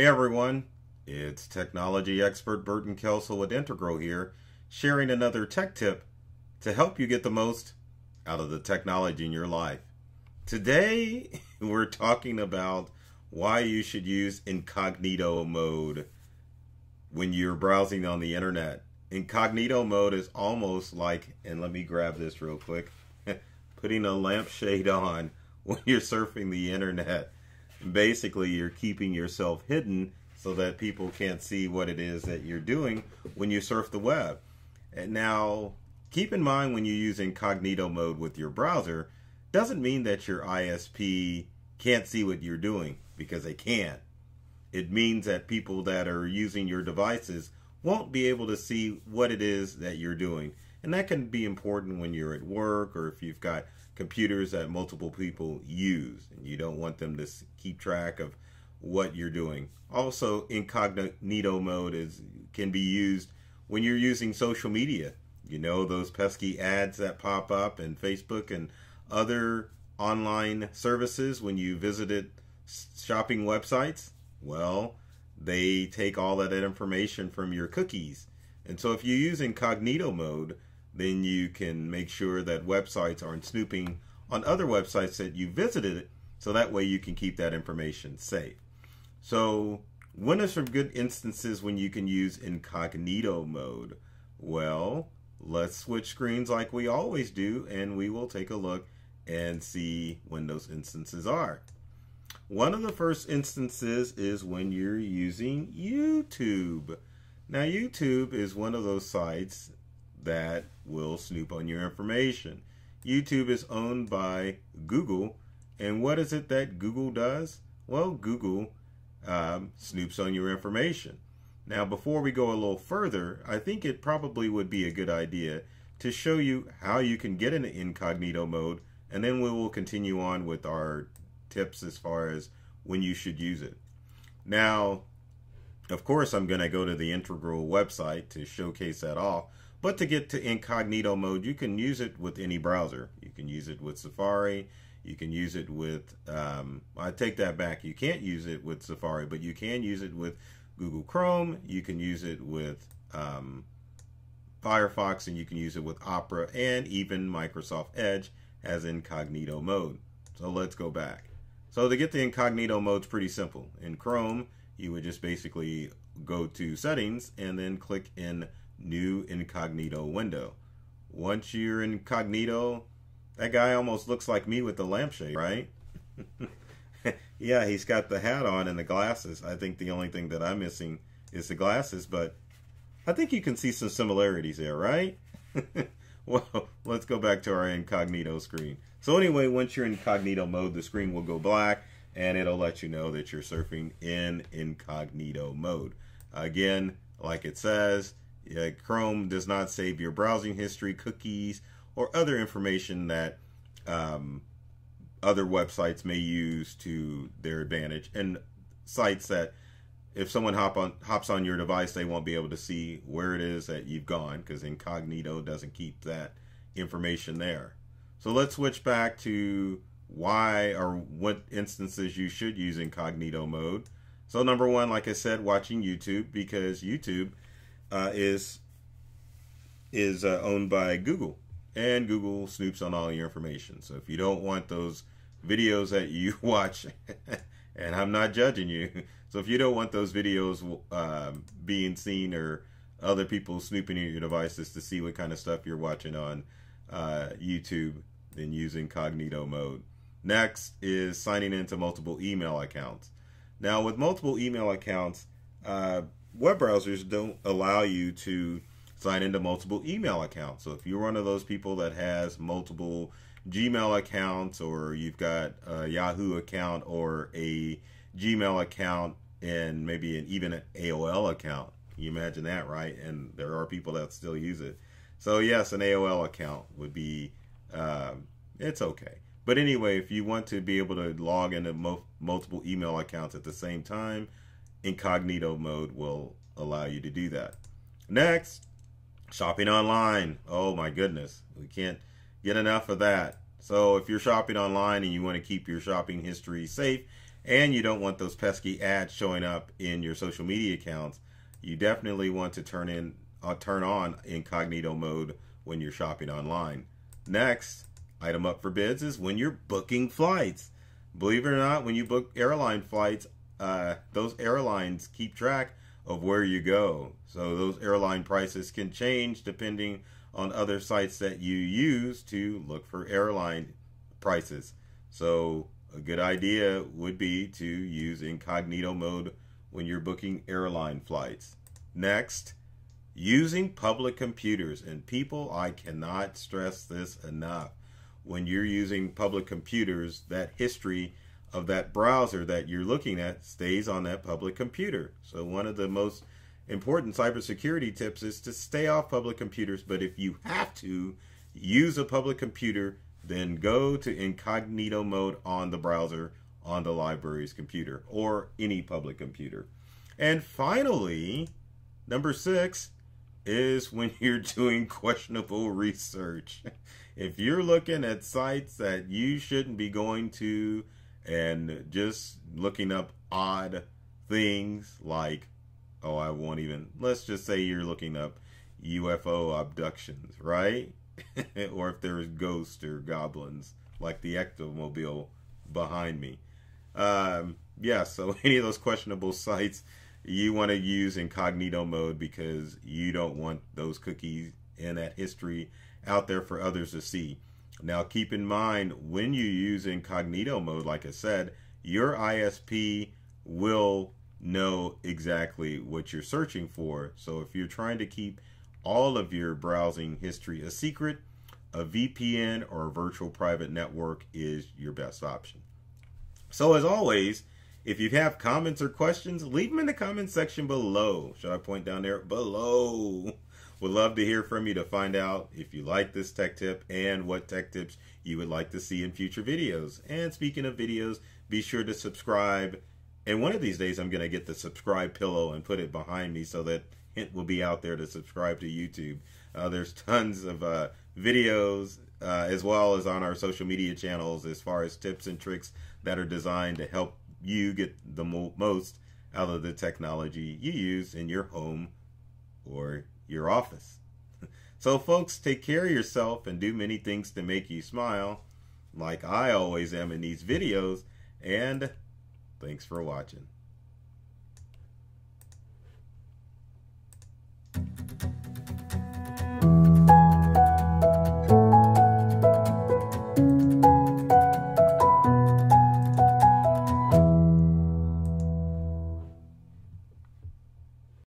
Hey everyone, it's technology expert Burton Kelso with Integral here, sharing another tech tip to help you get the most out of the technology in your life. Today, we're talking about why you should use incognito mode when you're browsing on the internet. Incognito mode is almost like, and let me grab this real quick, putting a lampshade on when you're surfing the internet. Basically, you're keeping yourself hidden so that people can't see what it is that you're doing when you surf the web. And now, keep in mind when you use incognito mode with your browser, doesn't mean that your ISP can't see what you're doing, because they can. It means that people that are using your devices won't be able to see what it is that you're doing. And that can be important when you're at work, or if you've got computers that multiple people use and you don't want them to keep track of what you're doing. Also, incognito mode can be used when you're using social media. You know, those pesky ads that pop up in Facebook and other online services when you visited shopping websites. Well, they take all that information from your cookies. And so if you use incognito mode, then you can make sure that websites aren't snooping on other websites that you visited, so that way you can keep that information safe. So, when are some good instances when you can use incognito mode? Well, let's switch screens like we always do, and we will take a look and see when those instances are. One of the first instances is when you're using YouTube. Now, YouTube is one of those sites that will snoop on your information. YouTube is owned by Google, and what is it that Google does? Well, Google snoops on your information. Now, before we go a little further, I think it probably would be a good idea to show you how you can get into incognito mode, and then we will continue on with our tips as far as when you should use it. Now, of course, I'm going to go to the Integral website to showcase that all. But to get to incognito mode, you can use it with any browser. You can use it with Safari. You can use it with, I take that back. You can't use it with Safari, but you can use it with Google Chrome. You can use it with Firefox, and you can use it with Opera, and even Microsoft Edge has incognito mode. So let's go back. So to get the incognito mode is pretty simple. In Chrome, you would just basically go to Settings and then click in New Incognito window. Once you're incognito, that guy almost looks like me with the lampshade, right? Yeah, he's got the hat on and the glasses. I think the only thing that I'm missing is the glasses, but I think you can see some similarities there, right? Well, let's go back to our incognito screen. So anyway, once you're in incognito mode, the screen will go black and it'll let you know that you're surfing in incognito mode. Again, like it says, Chrome does not save your browsing history, cookies, or other information that other websites may use to their advantage, and sites that if someone hops on your device, they won't be able to see where it is that you've gone, because incognito doesn't keep that information there. So let's switch back to why or what instances you should use incognito mode. So number one, like I said, watching YouTube, because YouTube is owned by Google, and Google snoops on all your information. So if you don't want those videos that you watch, and I'm not judging you, so if you don't want those videos being seen, or other people snooping at your devices to see what kind of stuff you're watching on YouTube, then use incognito mode. Next is signing into multiple email accounts. Now, with multiple email accounts, web browsers don't allow you to sign into multiple email accounts. So if you're one of those people that has multiple Gmail accounts, or you've got a Yahoo account or a Gmail account, and maybe even an AOL account, you imagine that, right? And there are people that still use it. So yes, an AOL account would be, it's okay. But anyway, if you want to be able to log into multiple email accounts at the same time, incognito mode will allow you to do that. Next, shopping online. Oh my goodness, we can't get enough of that. So if you're shopping online and you want to keep your shopping history safe, and you don't want those pesky ads showing up in your social media accounts, you definitely want to turn on incognito mode when you're shopping online. Next item up for bids is when you're booking flights. Believe it or not, when you book airline flights, those airlines keep track of where you go. So those airline prices can change depending on other sites that you use to look for airline prices. So a good idea would be to use incognito mode when you're booking airline flights. Next, using public computers. And people, I cannot stress this enough. When you're using public computers, that history of that browser that you're looking at stays on that public computer. So one of the most important cybersecurity tips is to stay off public computers, but if you have to use a public computer, then go to incognito mode on the browser on the library's computer or any public computer. And finally, number 6 is when you're doing questionable research. If you're looking at sites that you shouldn't be going to and just looking up odd things like, oh, I won't even, let's just say you're looking up UFO abductions, right? Or if there's ghosts or goblins, like the ectomobile behind me. Yeah, so any of those questionable sites, you want to use incognito mode because you don't want those cookies and that history out there for others to see. Now keep in mind, when you use incognito mode, like I said, your ISP will know exactly what you're searching for. So if you're trying to keep all of your browsing history a secret, a VPN or a virtual private network is your best option. So as always, if you have comments or questions, leave them in the comment section below. Should I point down there? Below. Would love to hear from you to find out if you like this tech tip and what tech tips you would like to see in future videos. And speaking of videos, be sure to subscribe. And one of these days, I'm going to get the subscribe pillow and put it behind me so that it will be out there to subscribe to YouTube. There's tons of videos as well as on our social media channels as far as tips and tricks that are designed to help you get the most out of the technology you use in your home or your office. So folks, take care of yourself and do many things to make you smile, like I always am in these videos, and thanks for watching.